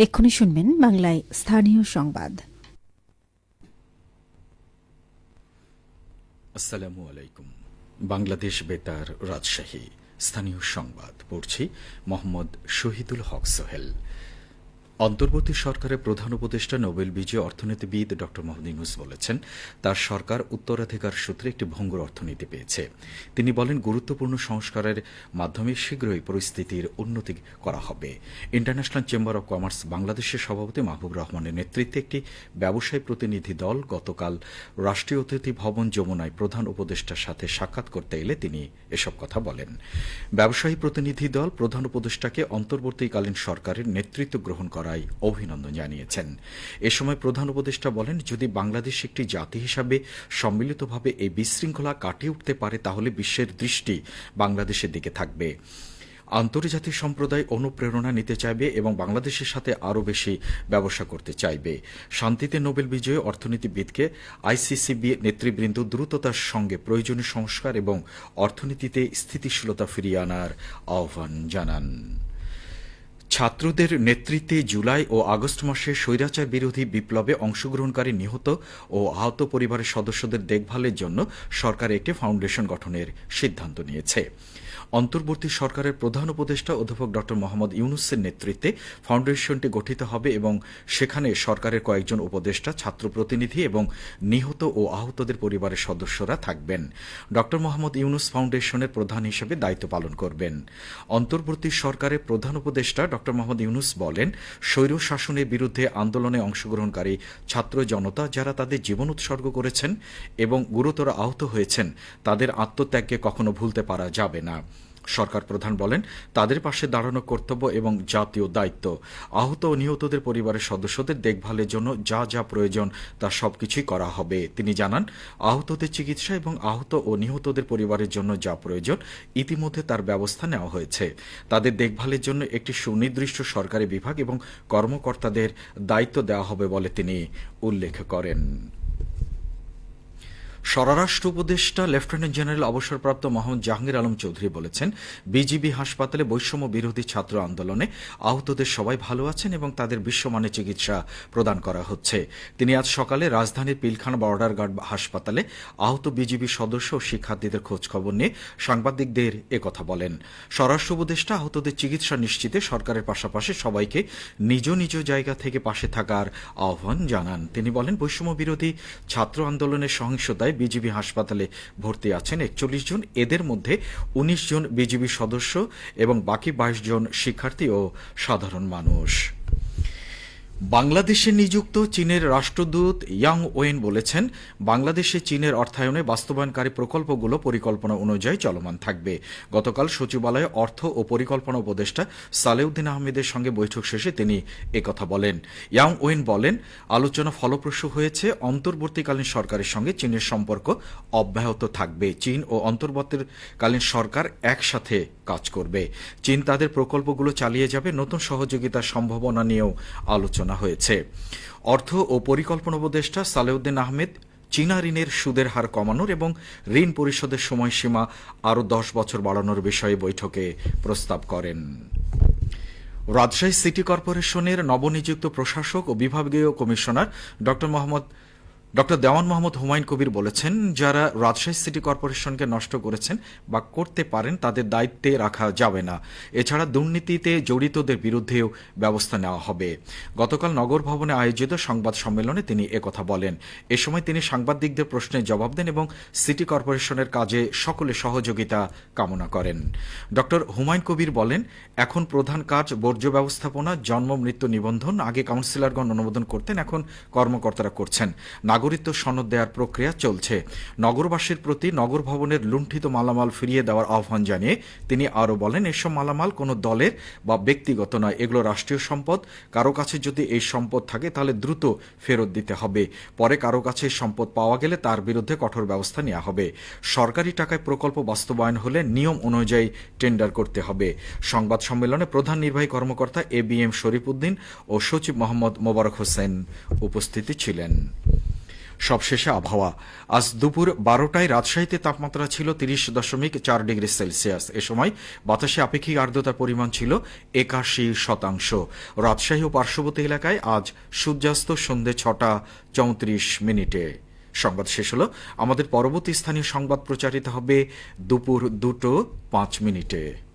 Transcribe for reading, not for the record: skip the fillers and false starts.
এক্ষুনি শুনবেন বাংলায় স্থানীয় সংবাদ। আসসালামু আলাইকুম। বাংলাদেশ বেতার, রাজশাহী। স্থানীয় সংবাদ পড়ছি মোহাম্মদ শহীদুল হক সোহেল। অন্তর্বর্তী সরকারের প্রধান উপদেষ্টা নোবেল বিজয়ী অর্থনীতিবিদ ড মোহাম্মদ ইউনূস বলেছেন, তার সরকার উত্তরাধিকার সূত্রে একটি ভঙ্গুর অর্থনীতি পেয়েছে। তিনি বলেন, গুরুত্বপূর্ণ সংস্কারের মাধ্যমে শীঘ্রই পরিস্থিতির উন্নতি করা হবে। ইন্টারন্যাশনাল চেম্বার অব কমার্স বাংলাদেশের সভাপতি মাহবুব রহমানের নেতৃত্বে একটি ব্যবসায়ী প্রতিনিধি দল গতকাল রাষ্ট্রীয় অতিথি ভবন যমুনায় প্রধান উপদেষ্টার সাথে সাক্ষাৎ করতে এলে তিনি এসব কথা বলেন। ব্যবসায়ী প্রতিনিধি দল প্রধান উপদেষ্টাকে অন্তর্বর্তীকালীন সরকারের নেতৃত্ব গ্রহণ করায় অভিনন্দন জানিয়েছেন। এ সময় প্রধান উপদেষ্টা বলেন, যদি বাংলাদেশ একটি জাতি হিসাবে সম্মিলিতভাবে এই বিশৃঙ্খলা কাটিয়ে উঠতে পারে তাহলে বিশ্বের দৃষ্টি বাংলাদেশের দিকে থাকবে। আন্তর্জাতিক সম্প্রদায় অনুপ্রেরণা নিতে চাইবে এবং বাংলাদেশের সাথে আরও বেশি ব্যবসা করতে চাইবে। শান্তিতে নোবেল বিজয়ী অর্থনীতিবিদকে আইসিসিবি নেতৃবৃন্দ দ্রুততার সঙ্গে প্রয়োজনীয় সংস্কার এবং অর্থনীতিতে স্থিতিশীলতা ফিরিয়ে আনার আহ্বান জানান। ছাত্রদের নেতৃত্বে জুলাই ও আগস্ট মাসে স্বৈরাচার বিরোধী বিপ্লবে অংশগ্রহণকারী নিহত ও আহত পরিবারের সদস্যদের দেখভালের জন্য সরকার একটি ফাউন্ডেশন গঠনের সিদ্ধান্ত নিয়েছে। অন্তর্বর্তী সরকারের প্রধান উপদেষ্টা অধ্যাপক ড মোহাম্মদ ইউনূসের নেতৃত্বে ফাউন্ডেশনটি গঠিত হবে এবং সেখানে সরকারের কয়েকজন উপদেষ্টা, ছাত্র প্রতিনিধি এবং নিহত ও আহতদের পরিবারের সদস্যরা থাকবেন। ড মোহাম্মদ ইউনূস ফাউন্ডেশনের প্রধান হিসেবে দায়িত্ব পালন করবেন। অন্তর্বর্তী সরকারের প্রধান উপদেষ্টা ড মোহাম্মদ ইউনূস বলেন, স্বৈর শাসনের বিরুদ্ধে আন্দোলনে অংশগ্রহণকারী ছাত্র জনতা যারা তাদের জীবন উৎসর্গ করেছেন এবং গুরুতর আহত হয়েছেন, তাদের আত্মত্যাগকে কখনো ভুলতে পারা যাবে না। সরকার প্রধান বলেন, তাদের পাশে দাঁড়ানো কর্তব্য এবং জাতীয় দায়িত্ব। আহত ও নিহতদের পরিবারের সদস্যদের দেখভালের জন্য যা যা প্রয়োজন তা সবকিছুই করা হবে। তিনি জানান, আহতদের চিকিৎসা এবং আহত ও নিহতদের পরিবারের জন্য যা প্রয়োজন ইতিমধ্যে তার ব্যবস্থা নেওয়া হয়েছে। তাদের দেখভালের জন্য একটি সুনির্দিষ্ট সরকারি বিভাগ এবং কর্মকর্তাদের দায়িত্ব দেওয়া হবে বলে তিনি উল্লেখ করেন। স্বরাষ্ট্র উপদেষ্টা লেফটেন্যান্ট জেনারেল অবসরপ্রাপ্ত মোহাম্মদ জাহাঙ্গীর আলম চৌধুরী বলেছেন, বিজিবি হাসপাতালে বৈষম্য বিরোধী ছাত্র আন্দোলনে আহতদের সবাই ভালো আছেন এবং তাদের বিশ্বমানের চিকিৎসা প্রদান করা হচ্ছে। তিনি আজ সকালে রাজধানীর পিলখানা বর্ডার গার্ড হাসপাতালে আহত বিজিবি সদস্য ও শিক্ষার্থীদের খোঁজখবর নিয়ে সাংবাদিকদের একথা বলেন। স্বরাষ্ট্র উপদেষ্টা আহতদের চিকিৎসা নিশ্চিতে সরকারের পাশাপাশি সবাইকে নিজ নিজ জায়গা থেকে পাশে থাকার আহ্বান জানান। তিনি বলেন, বৈষম্য বিরোধী ছাত্র আন্দোলনের সহিংসতায় বিজিবি হাসপাতালে ভর্তি আছেন ৪১ জন। এদের মধ্যে ১৯ জন বিজিবি সদস্য এবং বাকি ২২ জন শিক্ষার্থী ও সাধারণ মানুষ। বাংলাদেশে নিযুক্ত চীনের রাষ্ট্রদূত ইয়াং ওয়েন বলেছেন, বাংলাদেশে চীনের অর্থায়নে বাস্তবায়নকারী প্রকল্পগুলো পরিকল্পনা অনুযায়ী চলমান থাকবে। গতকাল সচিবালয়ে অর্থ ও পরিকল্পনা উপদেষ্টা সালেউদ্দিন আহমেদের সঙ্গে বৈঠক শেষে তিনি একথা বলেন। ইয়াং ওয়েন বলেন, আলোচনা ফলপ্রসূ হয়েছে। অন্তর্বর্তীকালীন সরকারের সঙ্গে চীনের সম্পর্ক অব্যাহত থাকবে। চীন ও অন্তর্বর্তীকালীন সরকার একসাথে কাজ করবে। চীন তাদের প্রকল্পগুলো চালিয়ে যাবে। নতুন সহযোগিতার সম্ভাবনা নিয়েও আলোচনা হয়েছে। অর্থ ও পরিকল্পনা উপদেষ্টা সালেউদ্দিন আহমেদ চীনা ঋণের সুদের হার কমানোর এবং ঋণ পরিশোধের সময়সীমা আরও ১০ বছর বাড়ানোর বিষয়ে বৈঠকে প্রস্তাব করেন। রাজশাহী সিটি কর্পোরেশনের নবনিযুক্ত প্রশাসক ও বিভাগীয় কমিশনার ড দেওয়ান মোহাম্মদ হুমায়ুন কবির বলেছেন, যারা রাজশাহী সিটি কর্পোরেশনকে নষ্ট করেছেন বা করতে পারেন তাদের দায়িত্বে রাখা যাবে না। এছাড়া দুর্নীতিতে জড়িতদের বিরুদ্ধেও ব্যবস্থা নেওয়া হবে। গতকাল নগর ভবনে আয়োজিত সংবাদ সম্মেলনে তিনি একথা বলেন। এ সময় তিনি সাংবাদিকদের প্রশ্নের জবাব দেন এবং সিটি কর্পোরেশনের কাজে সকলের সহযোগিতা কামনা করেন। ড হুমায়ুন কবির বলেন, এখন প্রধান কাজ বর্জ্য ব্যবস্থাপনা, জন্ম মৃত্যু নিবন্ধন। আগে কাউন্সিলরগণ অনুমোদন করতেন, এখন কর্মকর্তারা করছেন। নাগরিকত্ব সনদ দেওয়ার প্রক্রিয়া চলছে। নগরবাসীর প্রতি নগর ভবনের লুণ্ঠিত মালামাল ফিরিয়ে দেওয়ার আহ্বান জানিয়ে তিনি আরও বলেন, এসব মালামাল কোনো দলের বা ব্যক্তিগত নয়, এগুলো রাষ্ট্রীয় সম্পদ। কারো কাছে যদি এই সম্পদ থাকে তাহলে দ্রুত ফেরত দিতে হবে। পরে কারো কাছে সম্পদ পাওয়া গেলে তার বিরুদ্ধে কঠোর ব্যবস্থা নেওয়া হবে। সরকারি টাকায় প্রকল্প বাস্তবায়ন হলে নিয়ম অনুযায়ী টেন্ডার করতে হবে। সংবাদ সম্মেলনে প্রধান নির্বাহী কর্মকর্তা ABM শরীফ উদ্দিন ও সচিব মোহাম্মদ মোবারক হোসেন উপস্থিত ছিলেন। সবশেষে আবহাওয়া। আজ দুপুর 12টায় রাজশাহীতে তাপমাত্রা ছিল 30.4 ডিগ্রি সেলসিয়াস। এ সময় বাতাসে আপেক্ষিক আর্দ্রতার পরিমাণ ছিল 81%। রাজশাহী ও পার্শ্ববর্তী এলাকায় আজ সূর্যাস্ত সন্ধ্যে 6:34। সংবাদ শেষ হলো। আমাদের পরবর্তী স্থানীয় সংবাদ প্রচারিত হবে দুপুর 2:05।